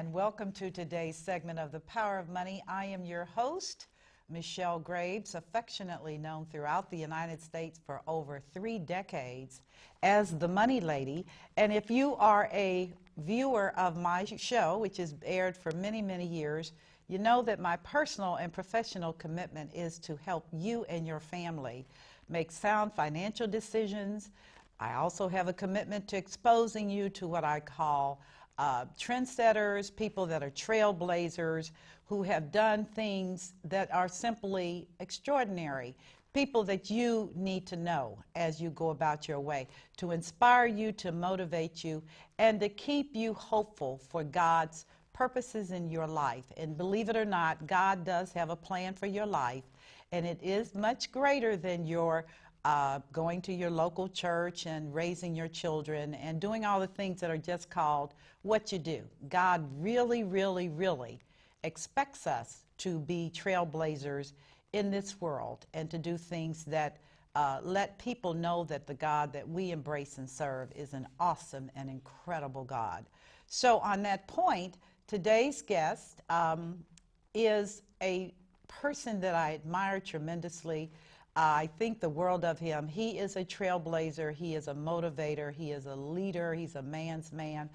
and welcome to today's segment of The Power of Money. I am your host, Michelle Graves, affectionately known throughout the United States for over 3 decades as the Money Lady. And if you are a viewer of my show, which is aired for many, many years, you know that my personal and professional commitment is to help you and your family make sound financial decisions. I also have a commitment to exposing you to what I call trendsetters, people that are trailblazers, who have done things that are simply extraordinary, people that you need to know as you go about your way, to inspire you, to motivate you, and to keep you hopeful for God's purposes in your life. And believe it or not, God does have a plan for your life, and it is much greater than your going to your local church and raising your children and doing all the things that are just called what you do. God really, really, really expects us to be trailblazers in this world and to do things that let people know that the God that we embrace and serve is an awesome and incredible God. So on that point, today's guest is a person that I admire tremendously. I think the world of him. He is a trailblazer. He is a motivator. He is a leader. He's a man's man.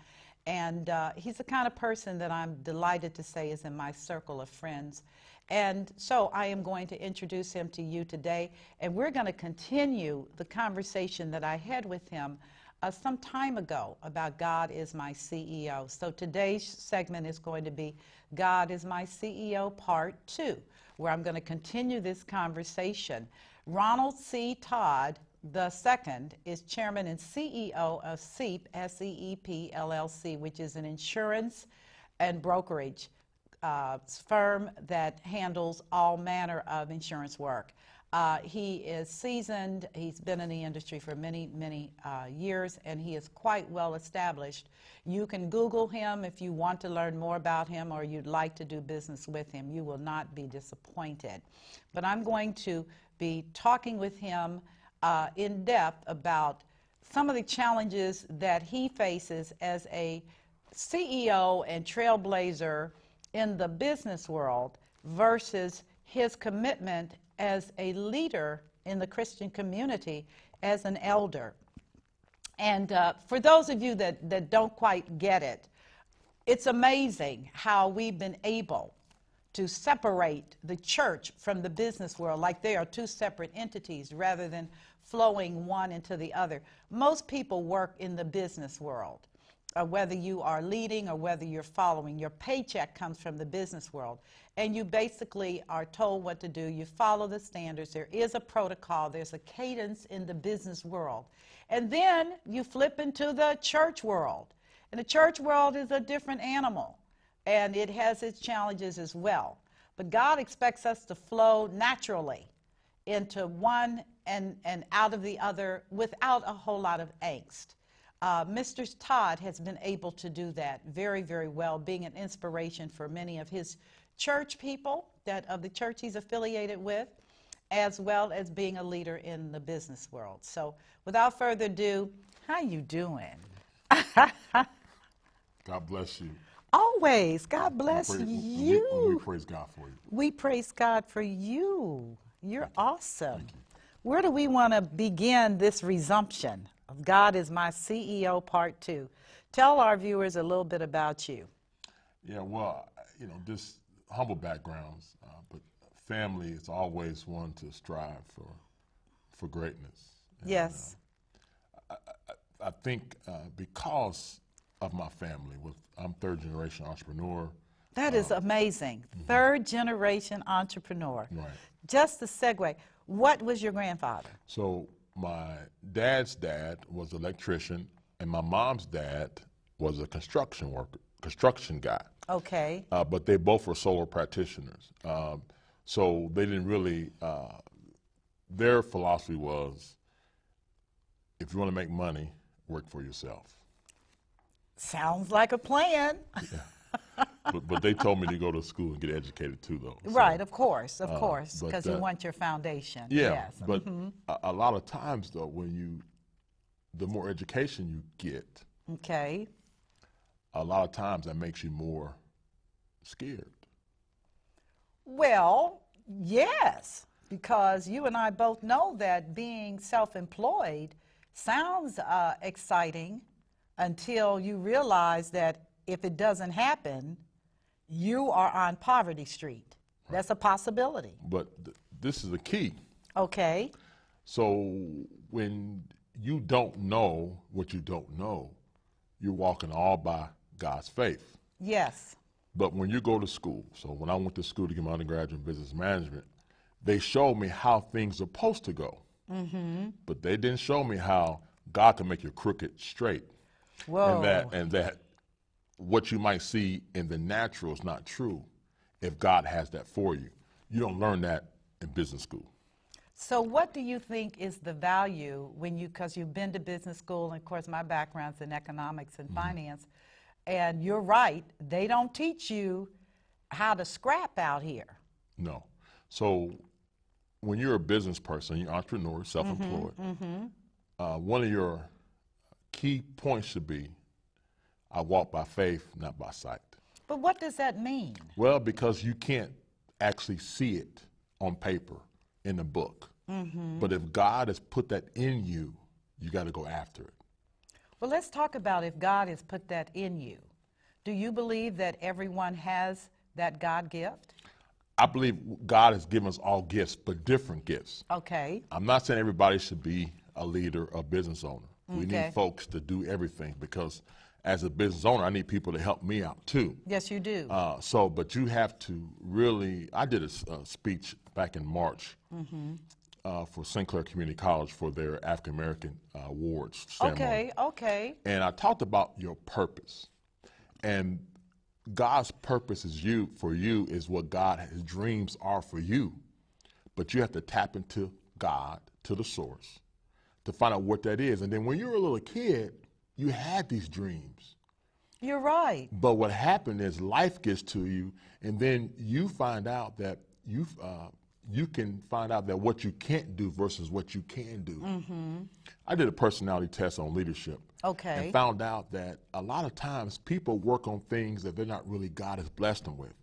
And he's the kind of person that I'm delighted to say is in my circle of friends. And so I am going to introduce him to you today. And we're going to continue the conversation that I had with him some time ago about God is my CEO. So today's segment is going to be God is my CEO Part 2, where I'm going to continue this conversation. Ronald C. Todd II is chairman and CEO of SEEP, S-E-E-P, LLC, which is an insurance and brokerage firm that handles all manner of insurance work. He is seasoned. He's been in the industry for many, many years, and he is quite well established. You can Google him if you want to learn more about him or you'd like to do business with him. You will not be disappointed. But I'm going to be talking with him in depth about some of the challenges that he faces as a CEO and trailblazer in the business world versus his commitment as a leader in the Christian community as an elder. And for those of you that don't quite get it, it's amazing how we've been able to separate the church from the business world like they are two separate entities rather than flowing one into the other. Most people work in the business world. Whether you are leading or whether you're following, your paycheck comes from the business world. And you basically are told what to do. You follow the standards. There is a protocol. There's a cadence in the business world. And then you flip into the church world. And the church world is a different animal. And it has its challenges as well. But God expects us to flow naturally into one and out of the other without a whole lot of angst. Mr. Todd has been able to do that very, very well, being an inspiration for many of his church people of the church he's affiliated with, as well as being a leader in the business world. So without further ado, how you doing? God bless you. Always. God bless you. We praise God for you. We praise God for you. You're awesome. Thank you. Where do we want to begin this resumption of God is my CEO Part 2? Tell our viewers a little bit about you. Yeah, well, just humble backgrounds, but family is always one to strive for greatness. And, yes. I think because of my family, I'm third-generation entrepreneur. That is amazing. Mm-hmm. Third-generation entrepreneur. Right. Just a segue. What was your grandfather? So my dad's dad was an electrician, and my mom's dad was a construction guy. Okay. But they both were solo practitioners. So they didn't really, their philosophy was, if you want to make money, work for yourself. Sounds like a plan. Yeah. But they told me to go to school and get educated too, though. So, right, of course, because you want your foundation. Yeah, yes. But a lot of times, though, the more education you get, okay, a lot of times that makes you more Scared. Well, yes, because you and I both know that being self-employed sounds exciting until you realize that if it doesn't happen, you are on poverty street. Right. That's a possibility. But this is the key. Okay. So when you don't know what you don't know, you're walking all by God's faith. Yes. But when you go to school, so when I went to school to get my undergraduate in business management, they showed me how things are supposed to go. Mm-hmm. But they didn't show me how God can make your crooked straight. Whoa. And that what you might see in the natural is not true if God has that for you. You don't learn that in business school. So what do you think is the value when because you've been to business school, and of course my background's in economics and finance, and you're right, they don't teach you how to scrap out here. No. So when you're a business person, you're an entrepreneur, self-employed, one of your key points should be, I walk by faith, not by sight. But what does that mean? Well, because you can't actually see it on paper in the book. But if God has put that in you, you got to go after it. Well, let's talk about if God has put that in you. Do you believe that everyone has that God gift? I believe God has given us all gifts, but different gifts. Okay. I'm not saying everybody should be a leader or business owner. We need folks to do everything, because as a business owner, I need people to help me out too. Yes, you do. But you have to really, I did a speech back in March for St. Clair Community College for their African American awards ceremony. Okay. And I talked about your purpose. And God's purpose for you is what His dreams are for you. But you have to tap into God, to the source, to find out what that is. And then when you were a little kid, you had these dreams. You're right. But what happened is life gets to you, and then you find out that you can find out that what you can't do versus what you can do. I did a personality test on leadership. Okay. And found out that a lot of times people work on things that they're not really, God has blessed them with.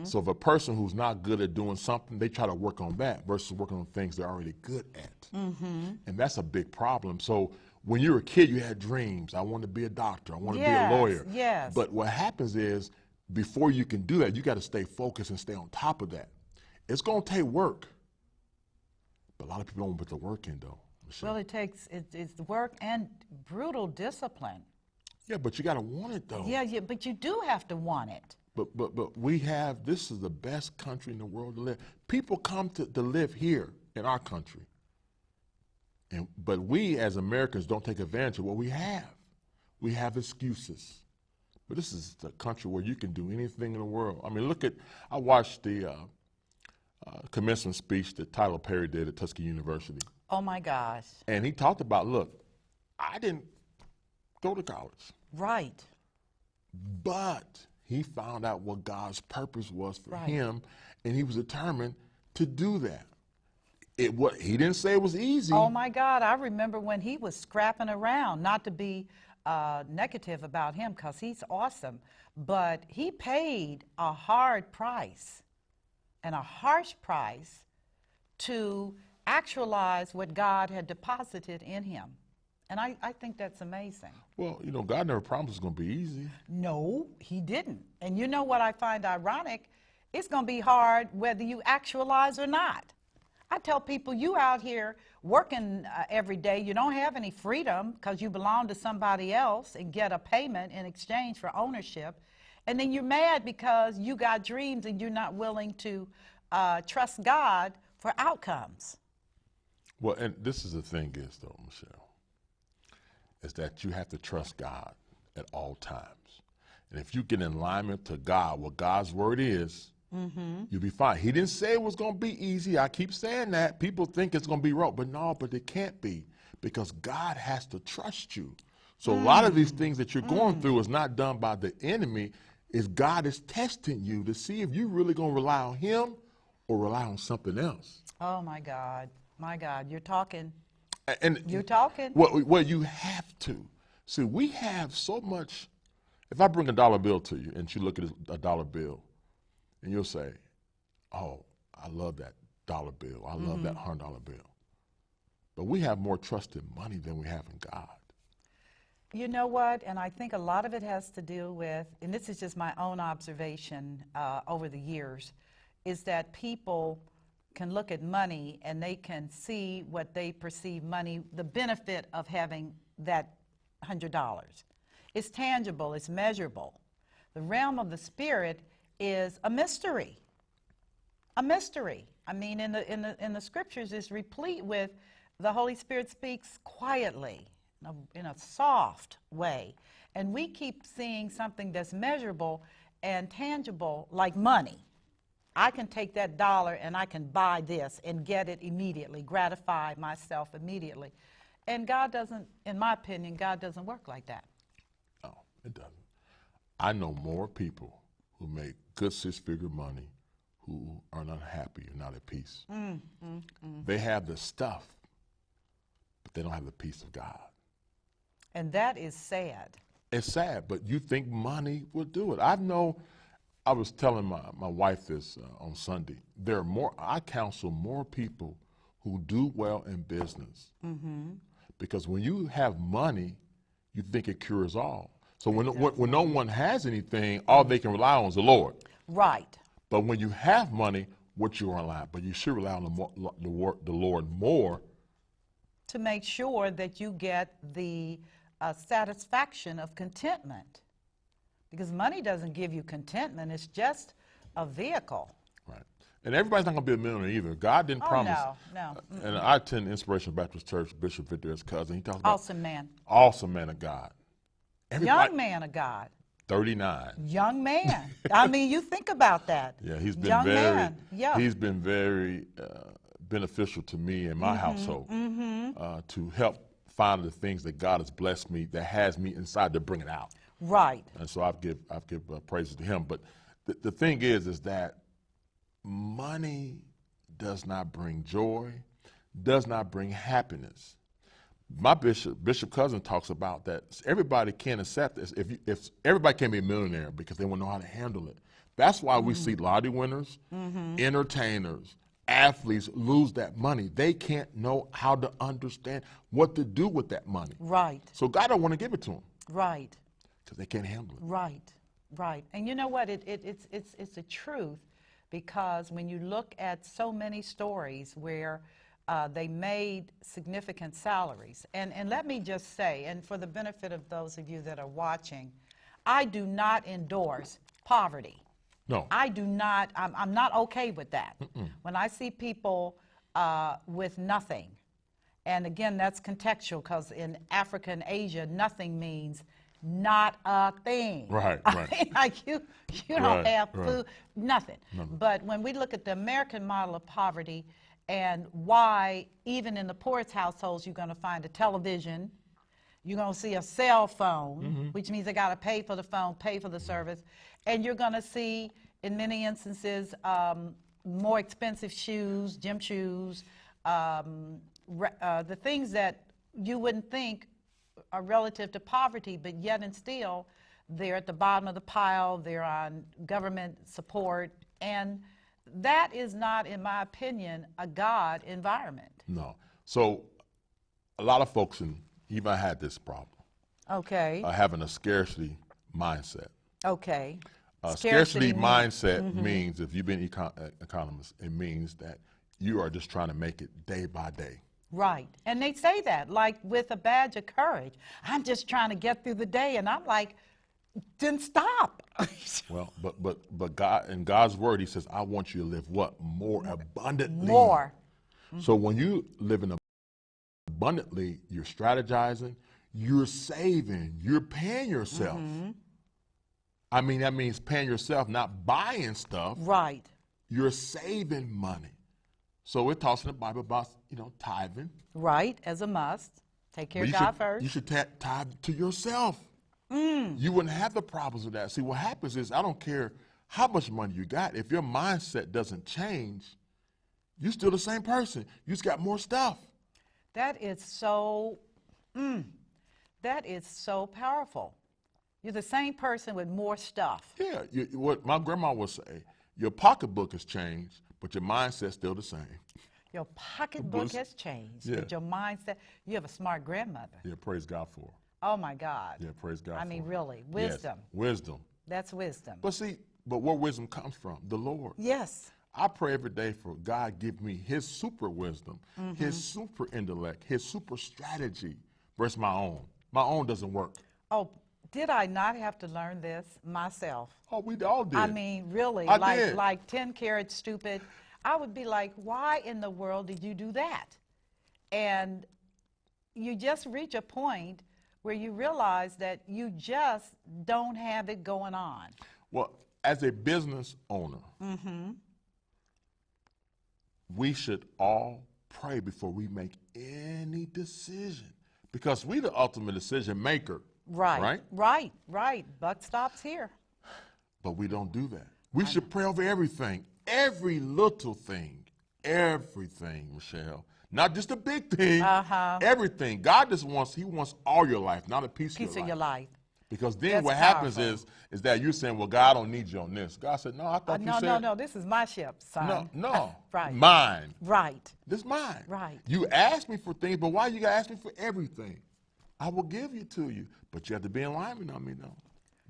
So if a person who's not good at doing something, they try to work on that versus working on things they're already good at. And that's a big problem. So when you were a kid, you had dreams. I want to be a doctor. I want to be a lawyer. Yes. But what happens is, before you can do that, you got to stay focused and stay on top of that. It's going to take work. But a lot of people don't put the work in, though. Michelle. Well, it's work and brutal discipline. Yeah, but you got to want it, though. Yeah, but you do have to want it. But we have, this is the best country in the world to live. People come to live here in our country. But we as Americans don't take advantage of what we have. We have excuses. But this is the country where you can do anything in the world. I mean, I watched the commencement speech that Tyler Perry did at Tuskegee University. Oh my gosh. And he talked about, look, I didn't go to college. Right. But he found out what God's purpose was for him, and he was determined to do that. He didn't say it was easy. Oh my God, I remember when he was scrapping around, not to be negative about him because he's awesome, but he paid a hard price and a harsh price to actualize what God had deposited in him. And I think that's amazing. Well, God never promised it's going to be easy. No, he didn't. And you know what I find ironic? It's going to be hard whether you actualize or not. I tell people, you out here working every day, you don't have any freedom because you belong to somebody else and get a payment in exchange for ownership. And then you're mad because you got dreams and you're not willing to trust God for outcomes. Well, and this is the thing is, though, Michelle, is that you have to trust God at all times. And if you get in alignment to God, what God's word is, you'll be fine. He didn't say it was going to be easy. I keep saying that. People think it's going to be rough, but it can't be, because God has to trust you. So a lot of these things that you're going through is not done by the enemy. Is God is testing you to see if you're really going to rely on him or rely on something else. Oh, my God. My God, you're talking. And you're talking. Well, you have to. See, we have so much. If I bring a dollar bill to you and you look at a dollar bill, and you'll say, oh, I love that dollar bill. I love that $100 bill. But we have more trust in money than we have in God. You know what? And I think a lot of it has to do with, and this is just my own observation over the years, is that people can look at money and they can see what they perceive money, the benefit of having that $100. It's tangible, it's measurable. The realm of the spirit is a mystery. A mystery. I mean, in the scriptures is replete with the Holy Spirit speaks quietly, in a soft way. And we keep seeing something that's measurable and tangible like money. I can take that dollar and I can buy this and get it immediately, gratify myself immediately. And God doesn't, in my opinion, God doesn't work like that. No, it doesn't. I know more people who make good six-figure money who are unhappy or not at peace. They have the stuff, but they don't have the peace of God. And that is sad. It's sad, but you think money will do it. I was telling my wife this on Sunday. I counsel more people who do well in business. Because when you have money, you think it cures all. So when no one has anything, all they can rely on is the Lord. Right. But when you have money, what you rely on? But you should rely on the Lord more. To make sure that you get the satisfaction of contentment. Because money doesn't give you contentment. It's just a vehicle. Right. And everybody's not going to be a millionaire either. God didn't promise. No. And I attend Inspiration Baptist Church, Bishop Victor's cousin. He talks about Awesome man. Awesome man of God. Young man of God. 39. Young man. I mean, you think about that. Yeah, he's been Young very, man. Yeah. He's been very beneficial to me and my household to help find the things that God has blessed me, that has me inside to bring it out. Right. And so I've give praises to him. But the thing is that money does not bring joy, does not bring happiness. My bishop cousin talks about that everybody can't accept this. If everybody can be a millionaire because they won't know how to handle it. That's why we see lottery winners, entertainers, athletes lose that money. They can't know how to understand what to do with that money. Right. So God don't want to give it to them. Right. Because they can't handle it. Right. And you know what? It's a truth, because when you look at so many stories where they made significant salaries, and let me just say, and for the benefit of those of you that are watching, I do not endorse poverty. No. I do not. I'm not okay with that. When I see people with nothing, and again, that's contextual, because in Africa and Asia, nothing means not a thing. Right. I mean, like you don't have food, nothing. Nothing. But when we look at the American model of poverty, and why even in the poorest households you're going to find a television, you're going to see a cell phone, which means they got to pay for the phone, pay for the service, and you're going to see, in many instances, more expensive shoes, gym shoes, the things that you wouldn't think are relative to poverty, but yet and still they're at the bottom of the pile, they're on government support, and that is not, in my opinion, a God environment. No. So a lot of folks, and even I had this problem. Okay. Having a scarcity mindset. Okay. Scarcity mindset means, if you've been economist, it means that you are just trying to make it day by day. Right. And they say that, like with a badge of courage. I'm just trying to get through the day, and I'm like, then stop. Well, but God, in God's word, he says, I want you to live what? More abundantly. More. So when you live in abundantly, you're strategizing, you're saving, you're paying yourself. I mean, that means paying yourself, not buying stuff. Right. You're saving money. So it talks in the Bible about, tithing. Right, as a must. Take care of God first. You should tithe to yourself. You wouldn't have the problems with that. See, what happens is, I don't care how much money you got. If your mindset doesn't change, you're still the same person. You just got more stuff. That is so powerful. You're the same person with more stuff. Yeah, what my grandma would say, Your pocketbook has changed, but your mindset's still the same. Your pocketbook has changed, but your mindset, you have a smart grandmother. Yeah, praise God for her. Oh, my God. Yeah, praise God for her. I mean, really, wisdom. Yes, wisdom. That's wisdom. But see, but where wisdom comes from? The Lord. Yes. I pray every day for God give me his super wisdom, his super intellect, his super strategy versus my own. My own doesn't work. Oh, did I not have to learn this myself? Oh, we all did. I mean, really, like 10 carats stupid. I would be like, why in the world did you do that? And you just reach a point where you realize that you just don't have it going on. Well, as a business owner, we should all pray before we make any decision, because we the ultimate decision maker. Right. Buck stops here. But we don't do that. We should pray over everything, every little thing, everything, Michelle. Not just the big thing, everything. God just wants, he wants all your life, not a piece of your life. Because then what happens is that you're saying, well, God, I don't need you on this. God said, no, I thought you said. No, this is my ship, son. No. Right. Mine. Right. This is mine. Right. You ask me for things, but why you got to ask me for everything? I will give you to you, but you have to be in alignment on me, though.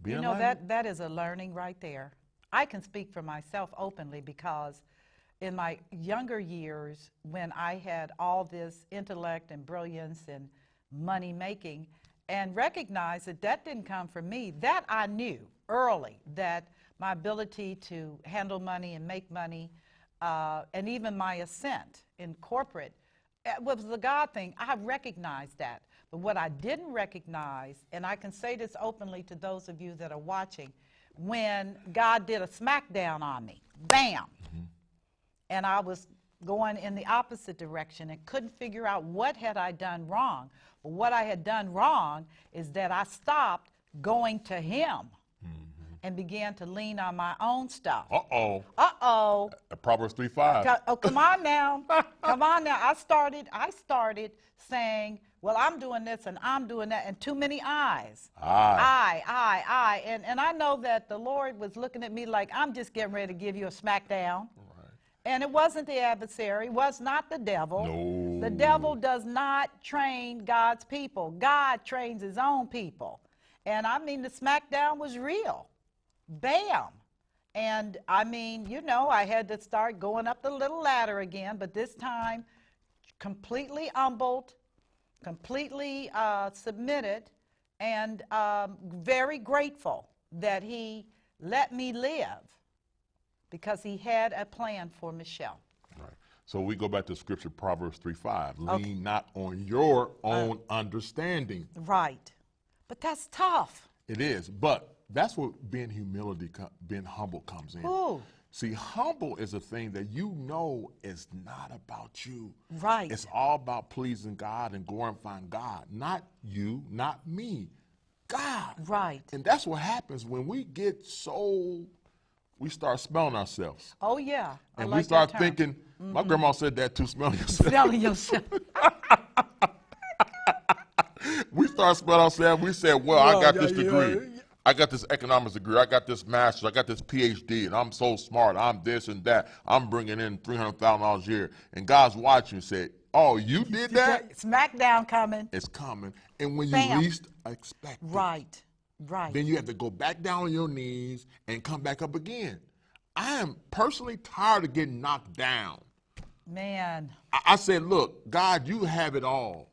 You know, that is a learning right there. I can speak for myself openly, because in my younger years, when I had all this intellect and brilliance and money making, and recognized that that didn't come from me, that I knew early, that my ability to handle money and make money, and even my ascent in corporate, was the God thing. I recognized that. But what I didn't recognize, and I can say this openly to those of you that are watching, when God did a smackdown on me, bam, and I was going in the opposite direction and couldn't figure out what had I done wrong. But what I had done wrong is that I stopped going to him and began to lean on my own stuff. Uh-oh. Proverbs 3:5. Oh, come on now. Come on now. I started saying, well, I'm doing this and I'm doing that, and too many eyes. I. And I know that the Lord was looking at me like, I'm just getting ready to give you a smackdown. And it wasn't the adversary, was not the devil. No. The devil does not train God's people. God trains his own people. And I mean, the smackdown was real. Bam. And I mean, you know, I had to start going up the little ladder again, but this time completely humbled, completely submitted, and very grateful that he let me live, because he had a plan for Michelle. Right. So we go back to scripture, Proverbs 3:5. Lean not on your own understanding. Right. But that's tough. It is. But that's where being humble comes in. Ooh. See, humble is a thing that you know is not about you. Right. It's all about pleasing God and glorifying God. Not you, not me. God. Right. And that's what happens when we get so... we start smelling ourselves. Oh, yeah. And we start thinking, my grandma said that too, smelling yourself. Smelling yourself. We start smelling ourselves. We said, well, I got this degree. I got this economics degree. I got this master's. I got this PhD, and I'm so smart. I'm this and that. I'm bringing in $300,000 a year. And God's watching and said, oh, you did that? Smackdown coming. It's coming. And when Bam. you least expect it. Right. Then you have to go back down on your knees and come back up again. I am personally tired of getting knocked down. Man. I said, look, God, you have it all.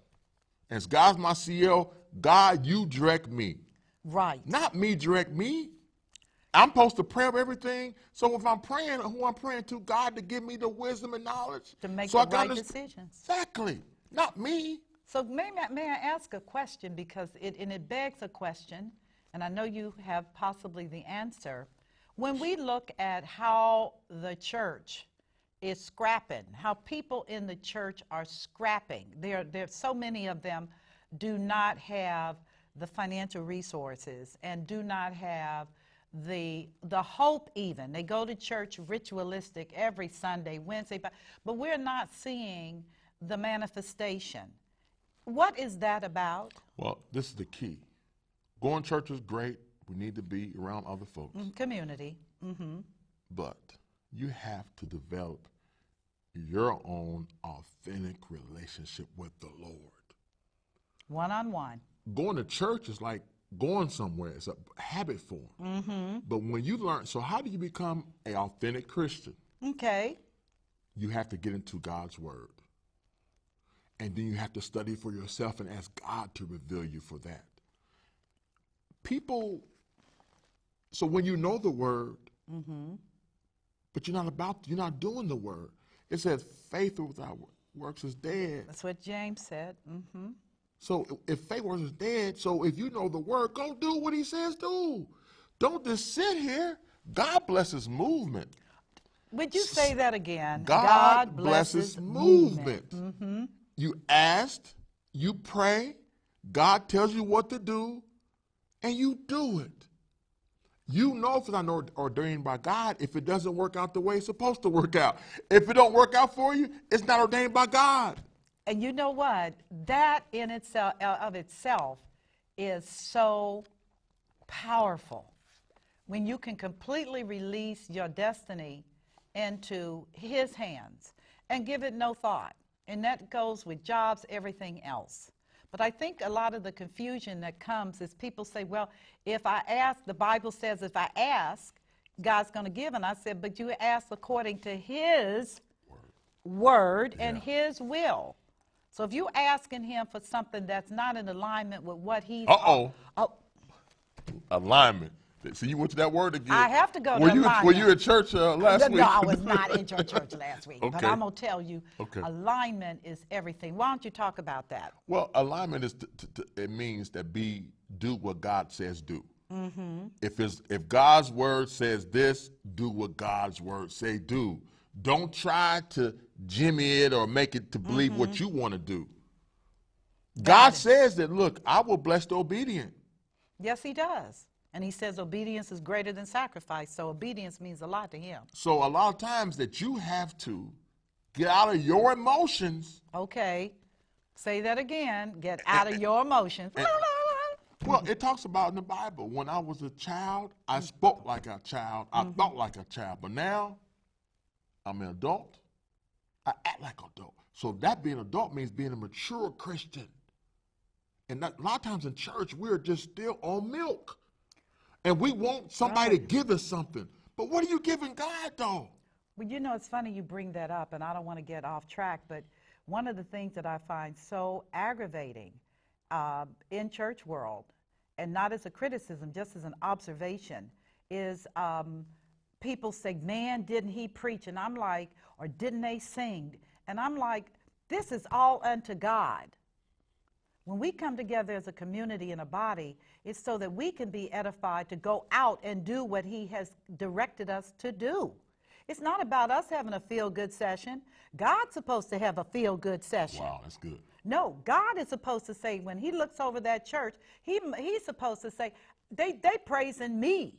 As God's my CEO, God, you direct me. Right. Not me direct me. I'm supposed to pray of everything. So if I'm praying, who I'm praying to, God to give me the wisdom and knowledge. To make the right decisions. Exactly. Not me. So may I ask a question, because it begs a question, and I know you have possibly the answer. When we look at how the church is scrapping, how people in the church are scrapping, there's so many of them do not have the financial resources and do not have the hope even. They go to church ritualistic every Sunday, Wednesday, but we're not seeing the manifestation. What is that about? Well, this is the key. Going to church is great. We need to be around other folks. Community. But you have to develop your own authentic relationship with the Lord. One-on-one. Going to church is like going somewhere. It's a habit form. Mm-hmm. But when you learn, so how do you become an authentic Christian? Okay. You have to get into God's word. And then you have to study for yourself and ask God to reveal you for that. People, so when you know the word, Mm-hmm. but you're not doing the word. It says faith without works is dead. That's what James said. Mm-hmm. So if faith works is dead, so if you know the word, go do what he says do. Don't just sit here. God blesses movement. Would you say that again? God blesses movement. Mm-hmm. You asked, you pray, God tells you what to do, and you do it. You know if it's not ordained by God, if it doesn't work out the way it's supposed to work out. If it don't work out for you, it's not ordained by God. And you know what? That in itself, of itself is so powerful. When you can completely release your destiny into his hands and give it no thought. And that goes with jobs, everything else. But I think a lot of the confusion that comes is people say, well, if I ask, the Bible says if I ask, God's going to give. And I said, but you ask according to his word and his will. So if you asking him for something that's not in alignment with what he's... Alignment. See, you went to that word again. I have to go to alignment. Were you at church last week? No, I was not in your church last week. Okay. But I'm going to tell you, alignment is everything. Why don't you talk about that? Well, alignment is it means that do what God says do. Mm-hmm. If God's word says this, do what God's word say do. Don't try to jimmy it or make it to believe what you want to do. God says that, look, I will bless the obedient. Yes, he does. And he says obedience is greater than sacrifice. So obedience means a lot to him. So a lot of times that you have to get out of your emotions. Okay. Say that again. Get out of your emotions. Well, it talks about in the Bible, when I was a child, I spoke like a child. I thought like a child. But now I'm an adult. I act like an adult. So that being an adult means being a mature Christian. And a lot of times in church, we're just still on milk. And we want somebody to give us something. But what are you giving God, though? Well, you know, it's funny you bring that up, and I don't want to get off track, but one of the things that I find so aggravating in church world, and not as a criticism, just as an observation, is people say, man, didn't he preach? And I'm like, or didn't they sing? And I'm like, this is all unto God. When we come together as a community and a body, it's so that we can be edified to go out and do what he has directed us to do. It's not about us having a feel-good session. God's supposed to have a feel-good session. Wow, that's good. No, God is supposed to say, when he looks over that church, he's supposed to say, they praising me.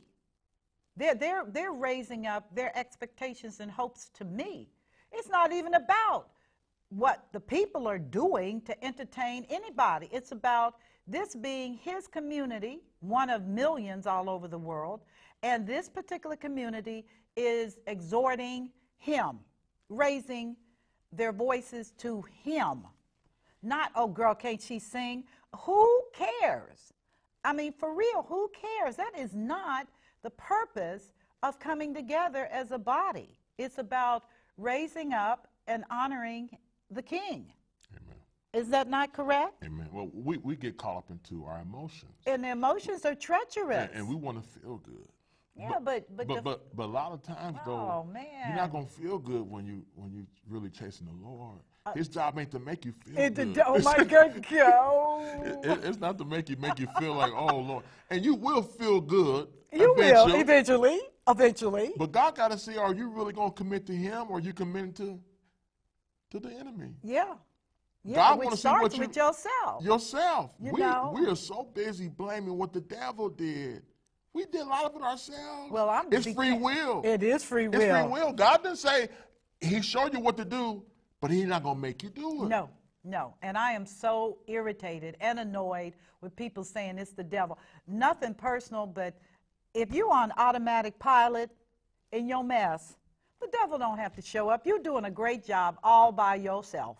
They're raising up their expectations and hopes to me. It's not even about what the people are doing to entertain anybody. It's about this being his community, one of millions all over the world, and this particular community is exhorting him, raising their voices to him. Not, oh girl, can't she sing? Who cares? I mean, for real, who cares? That is not the purpose of coming together as a body. It's about raising up and honoring the King. Amen. Is that not correct? Amen. Well, we get caught up into our emotions. And the emotions are treacherous. And we want to feel good. Yeah, but a lot of times though, you're not gonna feel good when you really chasing the Lord. His job ain't to make you feel good. Oh my God, go! It's not to make you feel like, oh Lord, and you will feel good. You will eventually. But God got to see, are you really gonna commit to Him, or are you committing to the enemy? Yeah. God which wants starts to see what with yourself. Yourself. You know? We are so busy blaming what the devil did. We did a lot of it ourselves. Well, it's free will. It is free will. It's free will. God didn't say He showed you what to do, but He's not going to make you do it. No. And I am so irritated and annoyed with people saying it's the devil. Nothing personal, but if you're on automatic pilot in your mess, The devil don't have to show up. You're doing a great job all by yourself.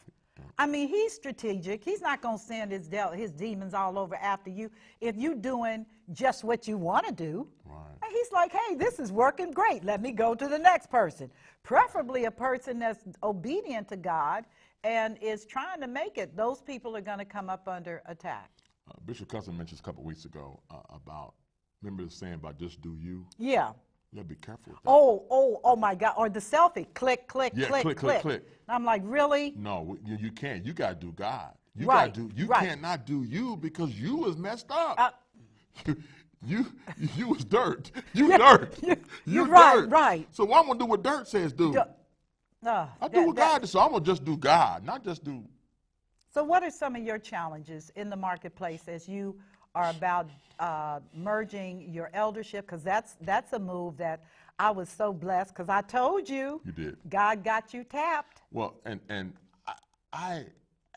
I mean, he's strategic. He's not going to send his demons all over after you if you're doing just what you want to do. Right. And he's like, hey, this is working great. Let me go to the next person. Preferably a person that's obedient to God and is trying to make it. Those people are going to come up under attack. Bishop Cousin mentioned a couple weeks ago about, remember the saying about just do you? Yeah. You gotta be careful with that. Oh my God. Or the selfie. Click, click, Yeah, click, click. click. And I'm like, really? No, you can't. You gotta do God. You Right, gotta do. You right. can't not do you because you was messed up. You was dirt. You dirt. You right, dirt. right. So what I'm gonna do what dirt says do? I do what God. So I'm gonna just do God, not just do. So what are some of your challenges in the marketplace as you are about merging your eldership? Because that's a move that I was so blessed because I told you. You did. God got you tapped. Well, and I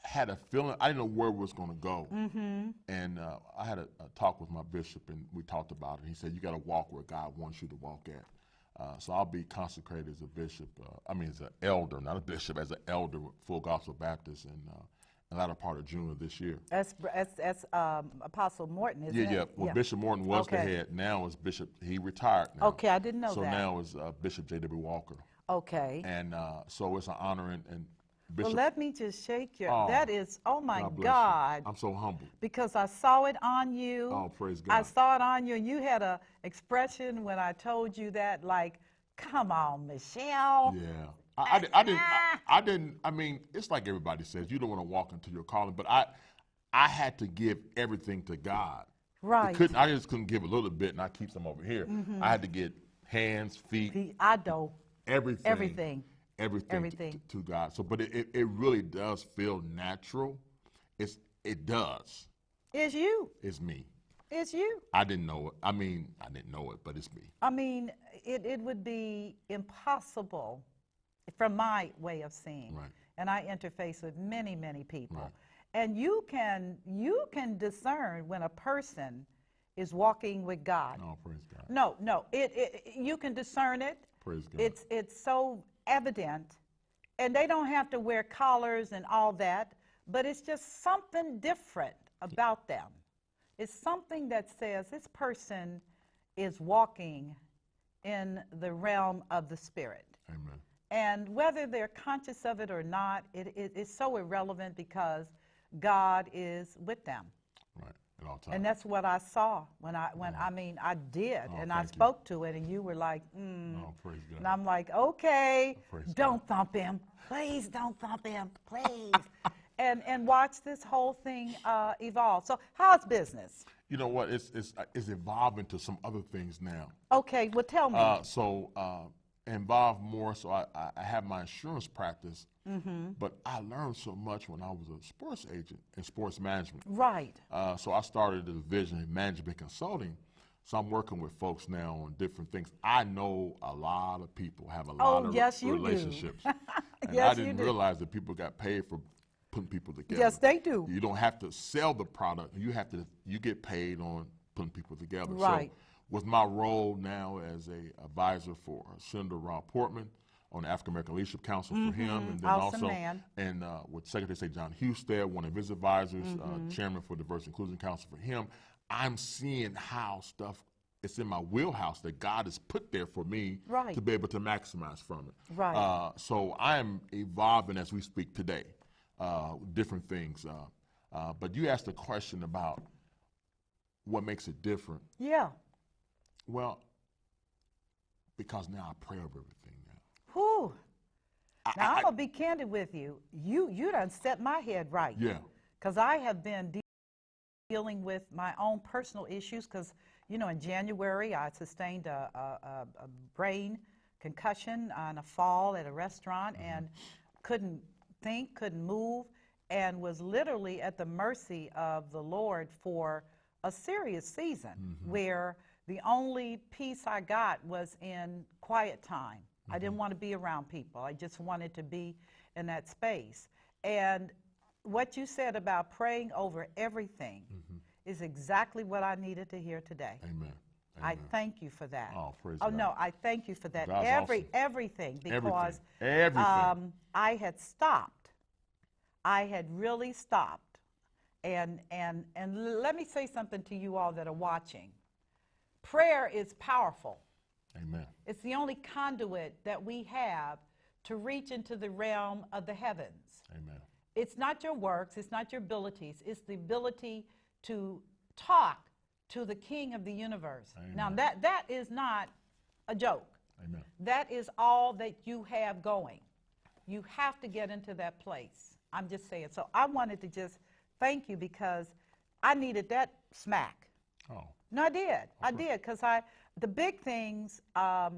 had a feeling, I didn't know where it was going to go. Mm-hmm. And I had a talk with my bishop, and we talked about it. He said, you got to walk where God wants you to walk at. So I'll be consecrated as a bishop, as an elder, not a bishop, as an elder with Full Gospel Baptist in the latter part of June of this year. That's Apostle Morton, isn't it? Yeah. Well, Bishop Morton was the head. Now is Bishop, he retired now. Okay, I didn't know so that. So now is Bishop J.W. Walker. Okay. And so it's an honor and Bishop. Well, let me just shake your, that is, oh my God. I'm so humbled. Because I saw it on you. Oh, praise God. I saw it on you, and you had a expression when I told you that, like, come on, Michelle. Yeah. I didn't, it's like everybody says, you don't want to walk into your calling, but I had to give everything to God. Right. I just couldn't give a little bit and I keep some over here. Mm-hmm. I had to get hands, feet. Everything to God. So, but it really does feel natural. It does. It's you. It's me. It's you. I didn't know it. I didn't know it, but it's me. It would be impossible from my way of seeing. Right. And I interface with many, many people. Right. And you can discern when a person is walking with God. Oh, praise God. No. You can discern it. Praise God. It's so evident. And they don't have to wear collars and all that, but it's just something different about them. It's something that says this person is walking in the realm of the Spirit. Amen. And whether they're conscious of it or not, it's so irrelevant because God is with them. Right, at all times. And that's what I saw I did, and I spoke to it, and you were like, Oh, praise God. And I'm like, okay, don't God. thump him. Please don't thump him, please. and watch this whole thing evolve. So how's business? You know what? It's evolving to some other things now. Okay, well, tell me. Involved more. So I have my insurance practice, but I learned so much when I was a sports agent in sports management. Right. So I started a division in management consulting. So I'm working with folks now on different things. I know a lot of people have a lot of relationships. And Yes, I didn't realize that people got paid for putting people together. Yes, they do. You don't have to sell the product. You get paid on putting people together. Right. So with my role now as a advisor for Senator Ron Portman on the African American Leadership Council for him, and then awesome man. And with Secretary of State John Husted, one of his advisors, chairman for Diversity Inclusion Council for him, I'm seeing how stuff it's in my wheelhouse that God has put there for me to be able to maximize from it. Right. So I am evolving as we speak today, different things. But you asked a question about what makes it different. Yeah. Well, because now I pray over everything now. Whew. Now, I'm going to be candid with you. You done set my head right. Yeah. Because I have been dealing with my own personal issues because, in January I sustained a brain concussion on a fall at a restaurant and couldn't think, couldn't move, and was literally at the mercy of the Lord for a serious season where the only peace I got was in quiet time. I didn't want to be around people. I just wanted to be in that space. And what you said about praying over everything is exactly what I needed to hear today. Amen. I Amen. thank you for that. Oh, praise Oh, God. no, I thank you for that. God's awesome. Everything, because Everything. I had stopped. I had really stopped. And let me say something to you all that are watching. Prayer is powerful. Amen. It's the only conduit that we have to reach into the realm of the heavens. Amen. It's not your works, it's not your abilities, it's the ability to talk to the King of the universe. Amen. Now that is not a joke. Amen. That is all that you have going. You have to get into that place. I'm just saying. So I wanted to just thank you, because I needed that smack. Oh. No, I did. I did, because the big things,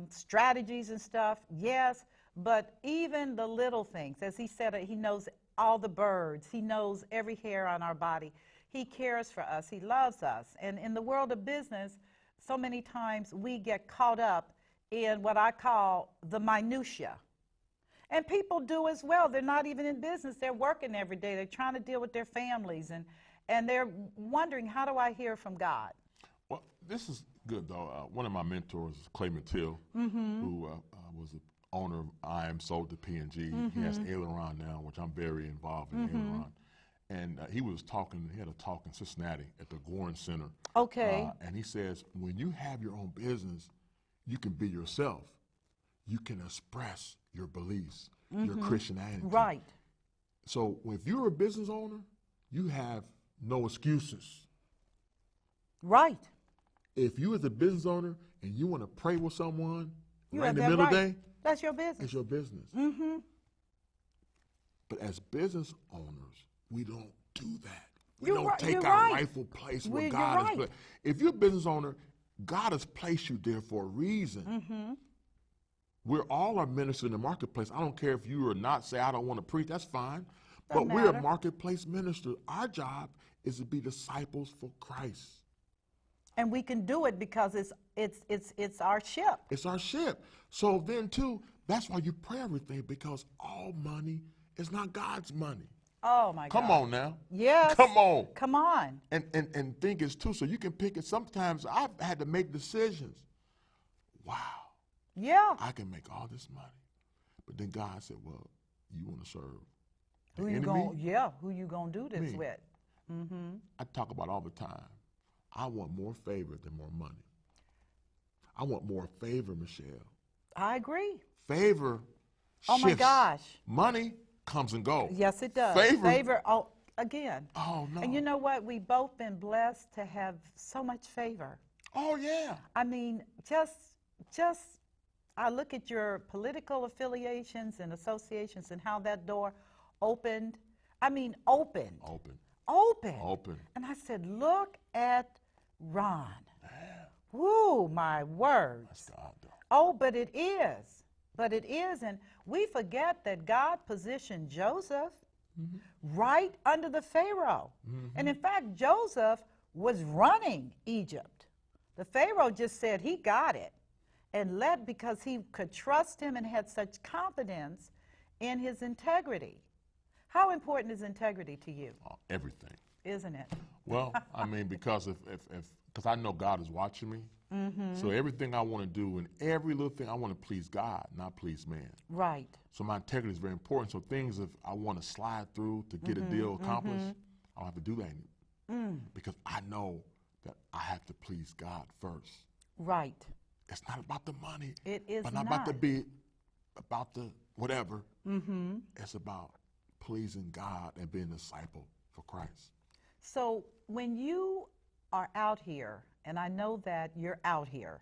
strategies and stuff, yes, but even the little things, as he said, he knows all the birds. He knows every hair on our body. He cares for us. He loves us. And in the world of business, so many times we get caught up in what I call the minutia. And people do as well. They're not even in business. They're working every day. They're trying to deal with their families, and they're wondering, how do I hear from God? Well, this is good, though. One of my mentors is Clay Mathill, who was the owner of I Am Sold to P&G. He has Aileron now, which I'm very involved in Aileron. And he was talking, he had a talk in Cincinnati at the Gorin Center. Okay. And he says, when you have your own business, you can be yourself. You can express your beliefs, your Christianity. Right. So if you're a business owner, you have no excuses. Right. If you as a business owner and you want to pray with someone You right have in the that middle of the right. day, That's your business. it's your business. But as business owners, we don't do that. We don't take you're our right. rightful place where You're God has right. placed. If you're a business owner, God has placed you there for a reason. We're all are ministers in the marketplace. I don't care if you are not, say, I don't want to preach, that's fine. Doesn't But we're a matter. marketplace minister. Our job is to be disciples for Christ. And we can do it because it's our ship. It's our ship. So then, too, that's why you pray everything, because all money is not God's money. Oh, my God. Come on now. Yes. Come on. Come on. And think it's too, so you can pick it. Sometimes I've had to make decisions. Wow. Yeah. I can make all this money. But then God said, well, you want to serve the Who you enemy? who you gonna do this Me. with? I talk about all the time. I want more favor than more money. I want more favor, Michelle. I agree. Favor Oh, my shifts. gosh. Money comes and goes. Yes, it does. Favor. Oh, again. Oh, no. And you know what? We've both been blessed to have so much favor. Oh, yeah. I mean, just I look at your political affiliations and associations and how that door opened. I mean, opened. Open. And I said, look at Ron. Woo, my words. That's God, though. Oh, but it is. But it is. And we forget that God positioned Joseph right under the Pharaoh. And in fact, Joseph was running Egypt. The Pharaoh just said he got it and led because he could trust him and had such confidence in his integrity. How important is integrity to you? Everything. Isn't it? Well, I mean, because because I know God is watching me. So everything I want to do and every little thing, I want to please God, not please man. Right. So my integrity is very important. So things, if I want to slide through to get a deal accomplished, I don't have to do that because I know that I have to please God first. Right. It's not about the money. It is but not about the beat, about the whatever. It's about pleasing God and being a disciple for Christ. So when you are out here, and I know that you're out here,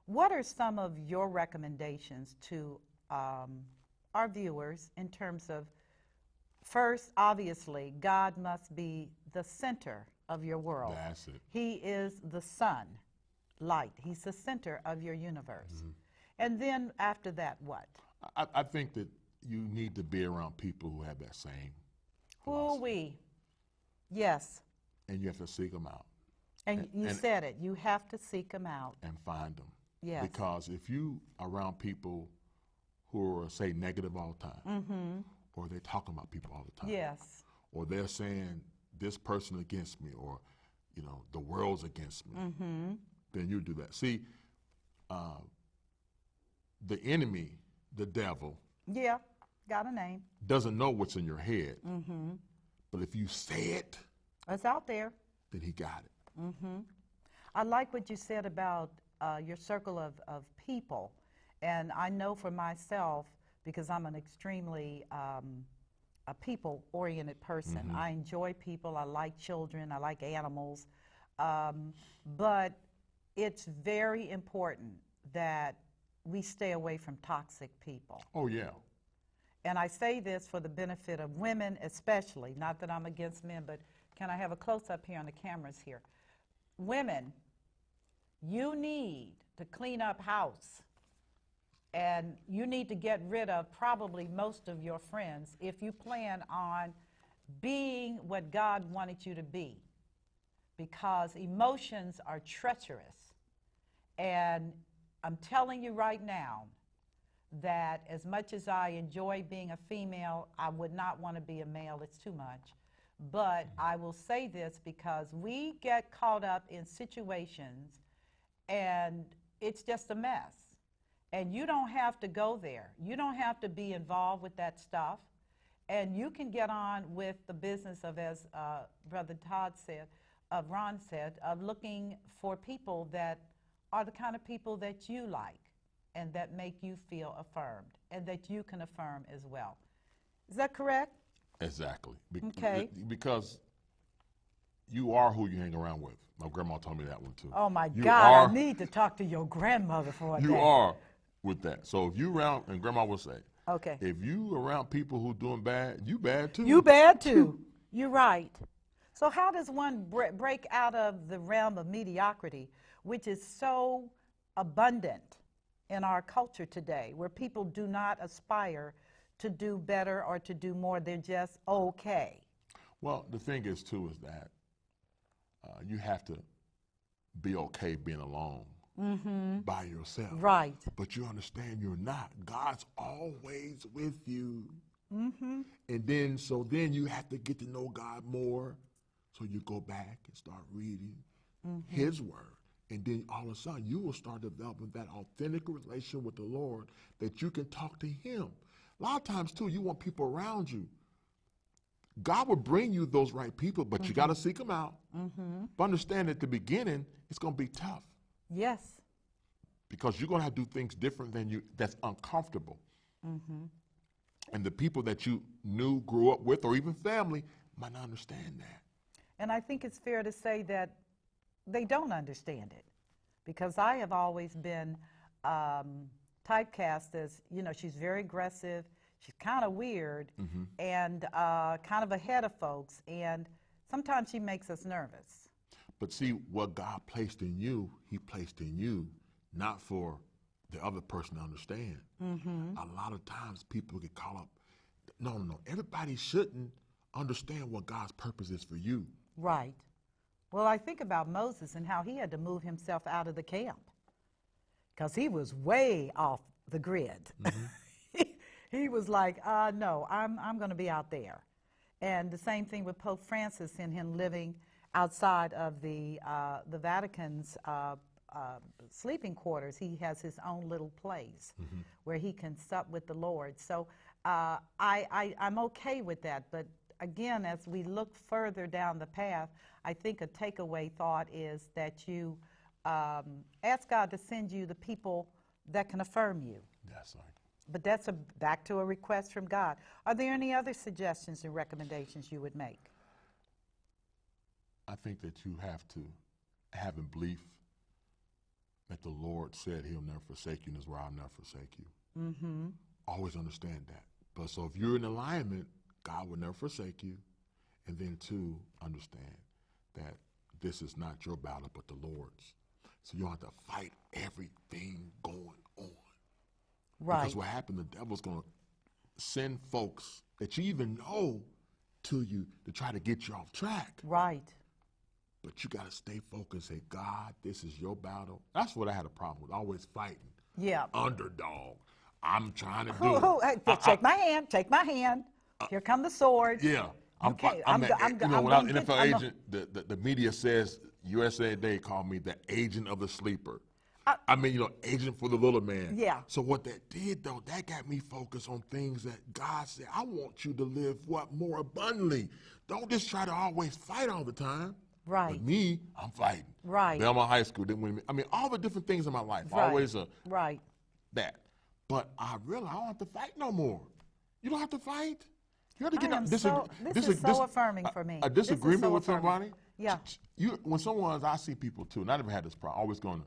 what are some of your recommendations to our viewers in terms of, first, obviously, God must be the center of your world. That's it. He is the sun, light. He's the center of your universe. And then after that, what? I think that you need to be around people who have that same philosophy. Who-wee. Yes. And you have to seek them out. And you said it. You have to seek them out. And find them. Yes. Because if you are around people who are, say, negative all the time, or they're talking about people all the time, Yes. or they're saying this person against me, or, you know, the world's against me, then you do that. See, the enemy, the devil, Yeah, got a name. doesn't know what's in your head. But if you say it, It's out there. then he got it. I like what you said about your circle of people. And I know for myself, because I'm an extremely a people-oriented person. I enjoy people. I like children. I like animals. But it's very important that we stay away from toxic people. Oh, yeah. And I say this for the benefit of women especially, not that I'm against men, but can I have a close-up here on the cameras here? Women, you need to clean up house, and you need to get rid of probably most of your friends if you plan on being what God wanted you to be, because emotions are treacherous. And I'm telling you right now that as much as I enjoy being a female, I would not want to be a male. It's too much. But I will say this because we get caught up in situations and it's just a mess. And you don't have to go there. You don't have to be involved with that stuff. And you can get on with the business of, as Brother Todd said, Ron said, of looking for people that are the kind of people that you like and that make you feel affirmed and that you can affirm as well. Is that correct? Exactly. Okay. Because you are who you hang around with. My grandma told me that one too. Oh my You God, are, I need to talk to your grandmother for that. You are with that. So if you around, and grandma would say, okay, if you around people who doing bad, you bad too. You bad too. You're right. So how does one break out of the realm of mediocrity, which is so abundant in our culture today, where people do not aspire to do better or to do more? They're just okay. Well, the thing is too is that you have to be okay being alone by yourself. Right. But you understand you're not. God's always with you. And then, so then you have to get to know God more. So you go back and start reading His Word. And then all of a sudden you will start developing that authentic relation with the Lord that you can talk to Him. A lot of times too, you want people around you. God will bring you those right people, but you got to seek them out. But understand at the beginning, it's going to be tough. Yes. Because you're going to have to do things different than you, that's uncomfortable. And the people that you knew, grew up with, or even family might not understand that. And I think it's fair to say that they don't understand it, because I have always been typecast as, you know, she's very aggressive, she's kind of weird, and kind of ahead of folks, and sometimes she makes us nervous. But see, what God placed in you, He placed in you, not for the other person to understand. A lot of times people get caught up. No. Everybody shouldn't understand what God's purpose is for you. Right. Well, I think about Moses and how he had to move himself out of the camp because he was way off the grid. He was like, no, I'm going to be out there. And the same thing with Pope Francis and him living outside of the Vatican's sleeping quarters. He has his own little place where he can sup with the Lord. So I'm okay with that. But again, as we look further down the path, I think a takeaway thought is that you ask God to send you the people that can affirm you. That's right. But that's back to a request from God. Are there any other suggestions and recommendations you would make? I think that you have to have a belief that the Lord said He'll never forsake you, and is where I'll never forsake you. Always understand that. But so if you're in alignment, God will never forsake you. And then two, understand that this is not your battle, but the Lord's. So you don't have to fight everything going on. Right. Because what happened, the devil's going to send folks that you even know to you to try to get you off track. Right. But you got to stay focused and say, God, this is your battle. That's what I had a problem with, always fighting. Yeah. Underdog. I'm trying to do it. Take my hand. Take my hand. Here come the swords. Yeah. Okay, when I was an NFL agent, the media says, USA Today called me the agent of the sleeper. I- I mean, agent for the little man. Yeah. So what that did, though, that got me focused on things that God said, I want you to live more abundantly. Don't just try to always fight all the time. Right. With me, I'm fighting. Right. Belmont High School didn't win me. I mean, all the different things in my life, Right. always Right. that. But I realized I don't have to fight no more. You don't have to fight. You have to I get am this is so affirming for me. A disagreement so with affirming. somebody. Yeah. When I see people too, and I never had this problem, always going,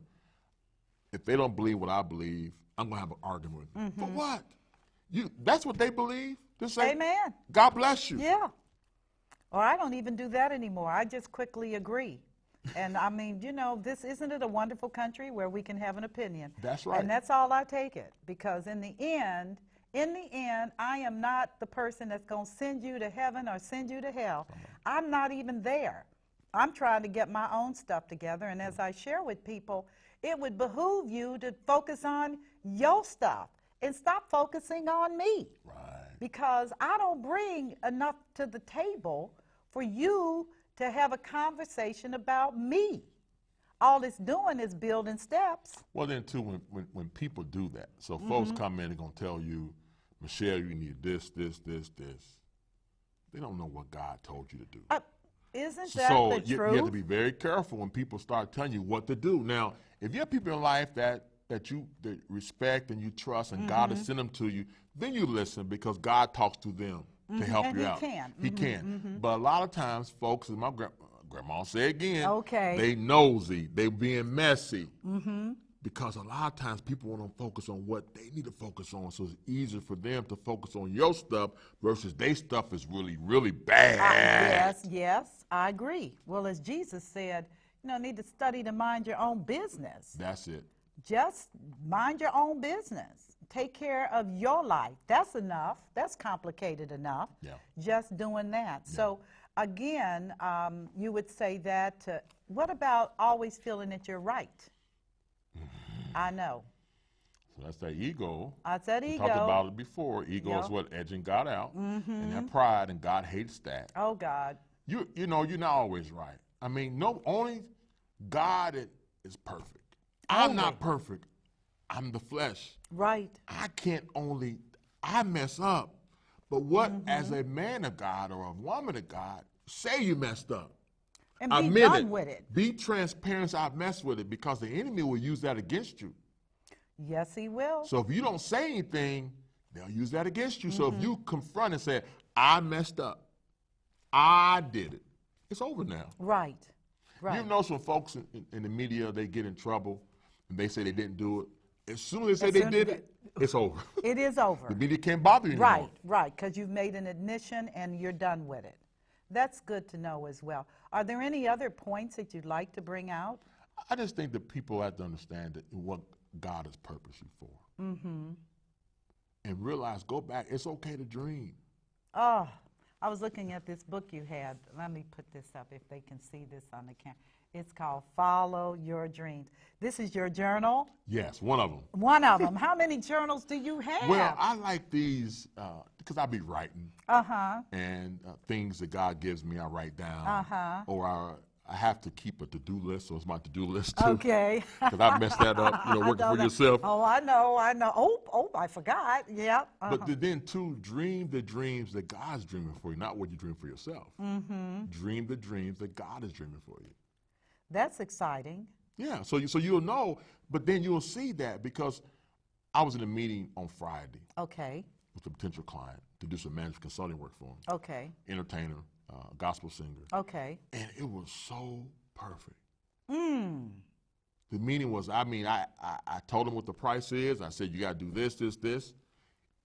if they don't believe what I believe, I'm going to have an argument with them. For what? That's what they believe? Just say, Amen. God bless you. Yeah. Or I don't even do that anymore. I just quickly agree. And I mean, isn't it a wonderful country where we can have an opinion? That's right. And that's all I take it. Because in the end, I am not the person that's going to send you to heaven or send you to hell. I'm not even there. I'm trying to get my own stuff together. And as I share with people, it would behoove you to focus on your stuff and stop focusing on me. Right. Because I don't bring enough to the table for you to have a conversation about me. All it's doing is building steps. Well, then, too, when people do that, so folks come in and going to tell you, Michelle, you need this, this, this, this. They don't know what God told you to do. Isn't that the truth? You have to be very careful when people start telling you what to do. Now, if you have people in life that you respect and you trust and God has sent them to you, then you listen because God talks to them to help and you he out. can. He can. But a lot of times, folks, as my grandma say again, Okay. they nosy, they being messy. Because a lot of times people want to focus on what they need to focus on, so it's easier for them to focus on your stuff versus their stuff is really, really bad. Yes, I agree. Well, as Jesus said, need to study to mind your own business. That's it. Just mind your own business. Take care of your life. That's enough. That's complicated enough. Yeah. Just doing that. Yeah. So, again, you would say that, what about always feeling that you're right? I know. So that's that ego. I said We ego. talked about it before. Ego Yep. is what edging God out, and that pride, and God hates that. Oh, God. You're not always right. I mean, only God is perfect. I'm Only. not perfect. I'm the flesh. Right. I mess up. But what, as a man of God or a woman of God, say you messed up. And be Admit done it. with it. Be transparent. I've messed with it because the enemy will use that against you. Yes, he will. So if you don't say anything, they'll use that against you. So if you confront and say, I messed up, I did it, it's over now. Right. Right. You know some folks in the media, they get in trouble and they say they didn't do it. As soon as they say they did it, it's over. It is over. The media can't bother you anymore. Right, because you've made an admission and you're done with it. That's good to know as well. Are there any other points that you'd like to bring out? I just think that people have to understand that what God has purposed you for. And realize, go back, it's okay to dream. Oh, I was looking at this book you had. Let me put this up if they can see this on the camera. It's called Follow Your Dreams. This is your journal? Yes, one of them. One of them. How many journals do you have? Well, I like these because I be writing. And things that God gives me, I write down. Or I have to keep a to-do list, so it's my to-do list too. Okay. Because I messed that up, working for yourself. Oh, I know. Oh, I forgot. Yeah. But then too, dream the dreams that God's dreaming for you, not what you dream for yourself. Dream the dreams that God is dreaming for you. That's exciting. Yeah, so you'll know, but then you'll see that because I was in a meeting on Friday. Okay. With a potential client to do some management consulting work for him. Okay. Entertainer, gospel singer. Okay. And it was so perfect. The meeting was, I told him what the price is. I said, you got to do this, this, this.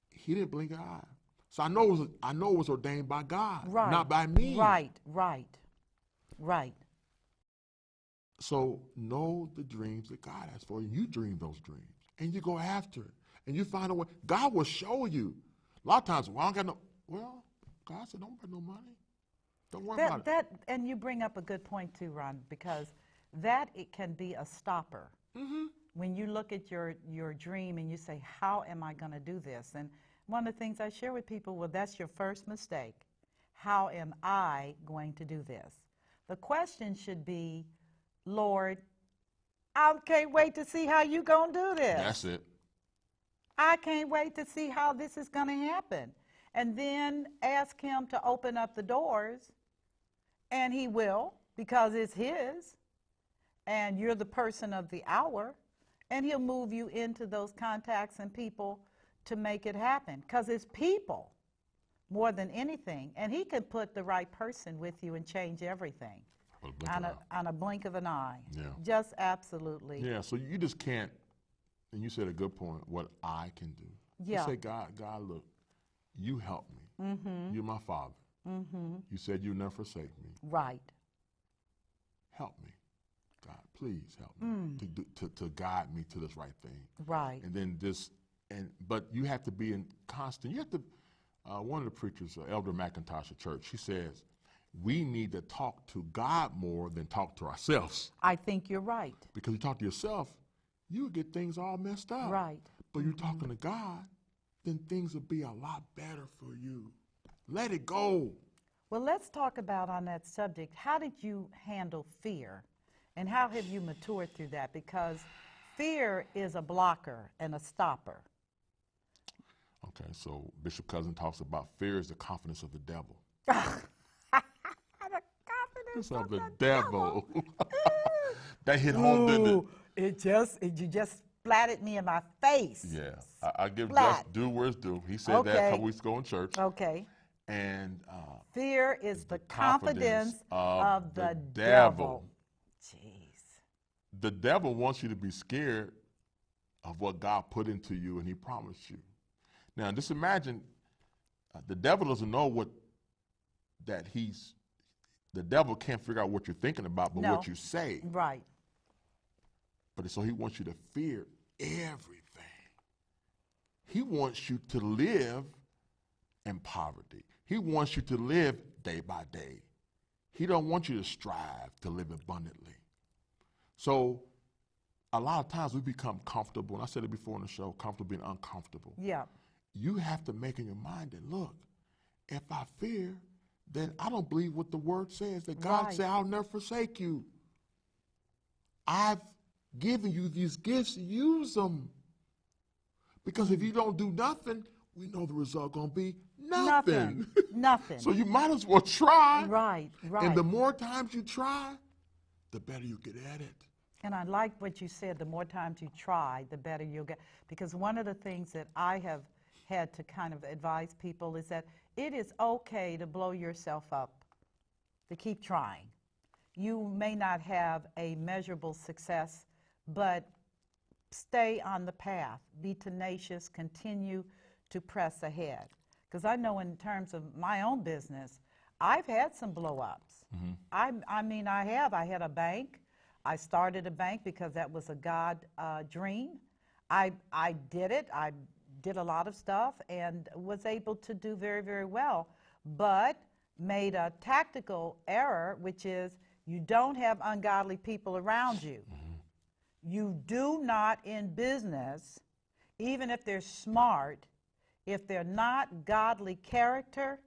He didn't blink an eye. So I know it was ordained by God, not by me. Right. So know the dreams that God has for you. You dream those dreams, and you go after it, and you find a way. God will show you. A lot of times, well, I don't got no. Well, God said, don't pay no money. Don't worry about it. And you bring up a good point too, Ron, because it can be a stopper. When you look at your dream and you say, how am I going to do this? And one of the things I share with people, well, that's your first mistake. How am I going to do this? The question should be, Lord, I can't wait to see how you going to do this. That's it. I can't wait to see how this is going to happen. And then ask him to open up the doors, and he will, because it's his, and you're the person of the hour, and he'll move you into those contacts and people to make it happen, because it's people more than anything, and he can put the right person with you and change everything on a blink of an eye. Yeah. Just absolutely. Yeah, so you just can't, and you said a good point, what I can do. Yeah. You say, God, look, you help me. Mm-hmm. You're my father. Mm-hmm. You said you'll never forsake me. Right. Help me. God, please help me to guide me to this right thing. Right. And then but you have to be in constant, you have to, one of the preachers, Elder McIntosh at church, she says, we need to talk to God more than talk to ourselves. I think you're right. Because you talk to yourself, you would get things all messed up. Right. But you're talking to God, then things will be a lot better for you. Let it go. Well, let's talk about on that subject, how did you handle fear? And how have you matured through that? Because fear is a blocker and a stopper. Okay, so Bishop Cousin talks about fear is the confidence of the devil. The confidence Of the devil. That hit home, didn't it? You just splatted me in my face. Yeah, I give Splat. just due where it's due. He said that a couple weeks ago in church. Okay. And fear is the confidence of the devil. Jeez. The devil wants you to be scared of what God put into you and he promised you. Now, just imagine the devil doesn't know the devil can't figure out what you're thinking about, but what you say. Right. But so he wants you to fear everything. He wants you to live in poverty. He wants you to live day by day. He don't want you to strive to live abundantly. So a lot of times we become comfortable, and I said it before in the show, comfortable being uncomfortable. Yeah. You have to make in your mind that, look, if I fear, then I don't believe what the word says, that God said, I'll never forsake you. I've given you these gifts, use them. Because if you don't do nothing, we know the result going to be nothing. Nothing. So you might as well try. Right. And the more times you try, the better you get at it. And I like what you said, the more times you try, the better you'll get. Because one of the things that I have had to kind of advise people is that it is okay to blow yourself up, to keep trying. You may not have a measurable success, but stay on the path, be tenacious, continue to press ahead. Because I know in terms of my own business, I've had some blow-ups. Mm-hmm. I had a bank. I started a bank because that was a God dream. I did it. I did a lot of stuff and was able to do very, very well, but made a tactical error, which is you don't have ungodly people around you. Mm-hmm. You do not in business, even if they're smart, if they're not godly character,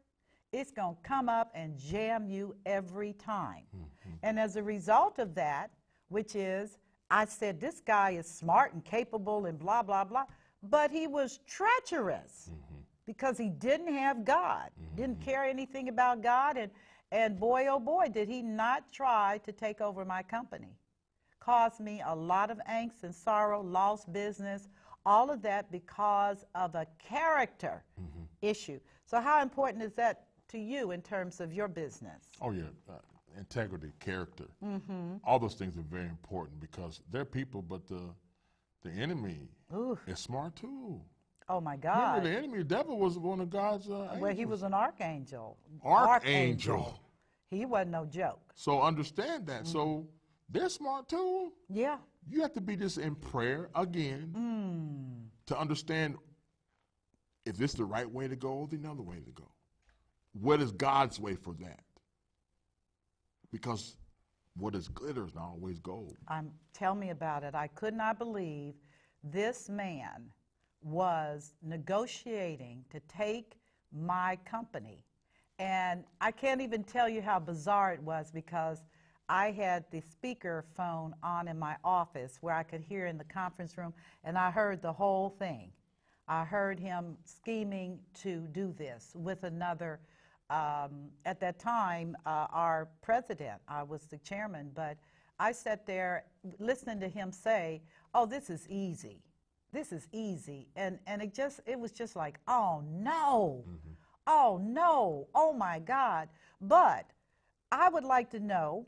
it's going to come up and jam you every time. Mm-hmm. And as a result of that, which is, I said, this guy is smart and capable and blah, blah, blah, but he was treacherous because he didn't have God, didn't care anything about God, and boy, oh boy, did he not try to take over my company. Caused me a lot of angst and sorrow, lost business, all of that because of a character issue. So how important is that to you in terms of your business? Oh, yeah. Integrity, character. All those things are very important because they're people, but the enemy is smart too. Oh, my God. Remember, the enemy, the devil, was one of God's angels. Well, he was an archangel. Archangel. He wasn't no joke. So understand that. So they're smart too. Yeah. You have to be just in prayer again to understand if this is the right way to go or the another way to go. What is God's way for that? Because what is glitter is not always gold. Tell me about it. I could not believe this man was negotiating to take my company. And I can't even tell you how bizarre it was because I had the speaker phone on in my office where I could hear in the conference room, and I heard the whole thing. I heard him scheming to do this with another, at that time, our president. I was the chairman, but I sat there listening to him say, oh, this is easy. This is easy. And it was just like, oh, no. Mm-hmm. Oh, no. Oh, my God. But I would like to know,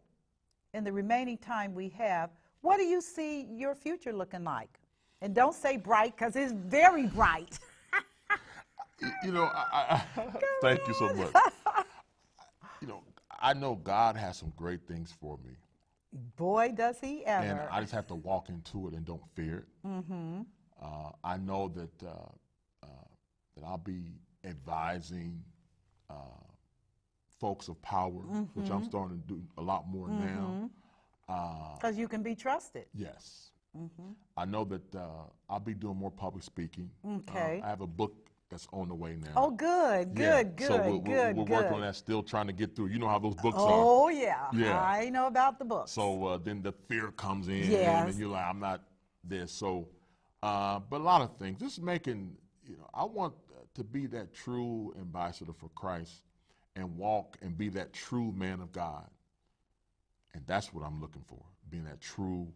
in the remaining time we have, what do you see your future looking like? And don't say bright, because it's very bright. You know, thank you so much. You know, I know God has some great things for me. Boy, does he ever. And I just have to walk into it and don't fear it. Mm-hmm. I know that I'll be advising folks of power, mm-hmm. which I'm starting to do a lot more mm-hmm. now. Because you can be trusted. Yes. Mm-hmm. I know that I'll be doing more public speaking. Okay. I have a book that's on the way now. Oh, good, good, yeah. good, so we're good. working on that, still trying to get through. You know how those books are. Oh, yeah. Yeah. I know about the books. So then the fear comes in, yes. and you're like, I'm not this. So, but a lot of things. Just making, I want to be that true ambassador for Christ and walk and be that true man of God. And that's what I'm looking for, being that true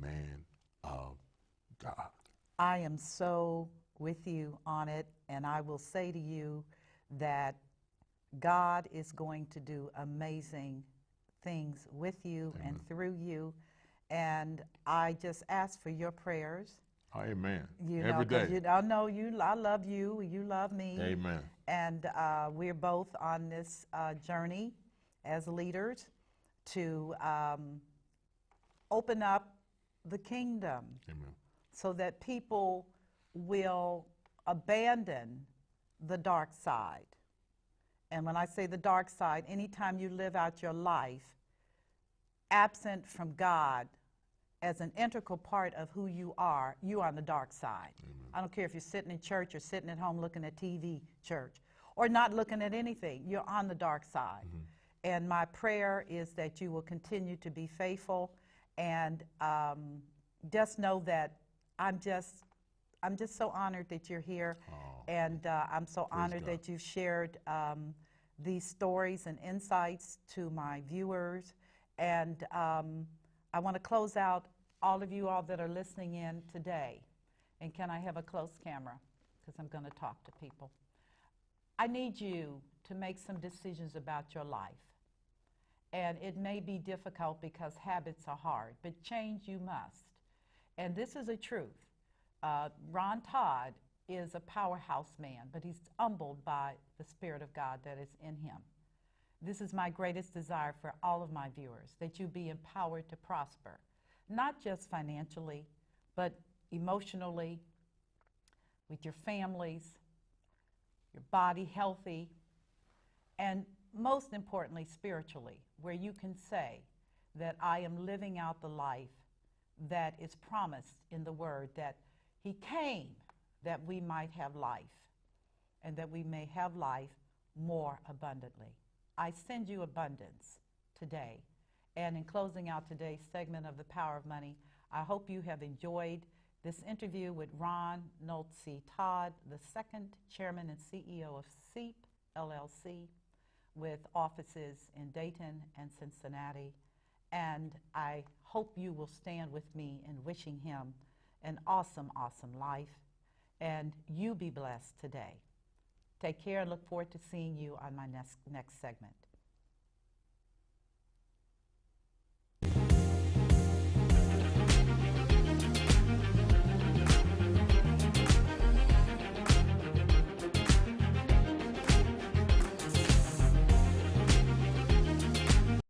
man of God. I am so with you on it, and I will say to you that God is going to do amazing things with you Amen. And through you, and I just ask for your prayers. Amen. Every day. I know you. I love you. You love me. Amen. And we're both on this journey as leaders to open up the kingdom. Amen. So that people will abandon the dark side. And when I say the dark side, anytime you live out your life absent from God as an integral part of who you are on the dark side. Amen. I don't care if you're sitting in church or sitting at home looking at TV church or not looking at anything, you're on the dark side. Mm-hmm. And my prayer is that you will continue to be faithful and just know that I'm just so honored that you're here, and I'm so honored that you've shared these stories and insights to my viewers. And I want to close out all of you all that are listening in today. And can I have a close camera? Because I'm going to talk to people. I need you to make some decisions about your life. And it may be difficult because habits are hard, but change you must. And this is a truth. Todd is a powerhouse man, but he's humbled by the Spirit of God that is in him. This is my greatest desire for all of my viewers, that you be empowered to prosper, not just financially, but emotionally, with your families, your body healthy, and most importantly, spiritually, where you can say that I am living out the life that is promised in the Word, that He came that we might have life, and that we may have life more abundantly. I send you abundance today. And in closing out today's segment of The Power of Money, I hope you have enjoyed this interview with Ronald C. Todd, the second chairman and CEO of SEEP, LLC, with offices in Dayton and Cincinnati. And I hope you will stand with me in wishing him an awesome, awesome life. And you be blessed today. Take care and look forward to seeing you on my next segment.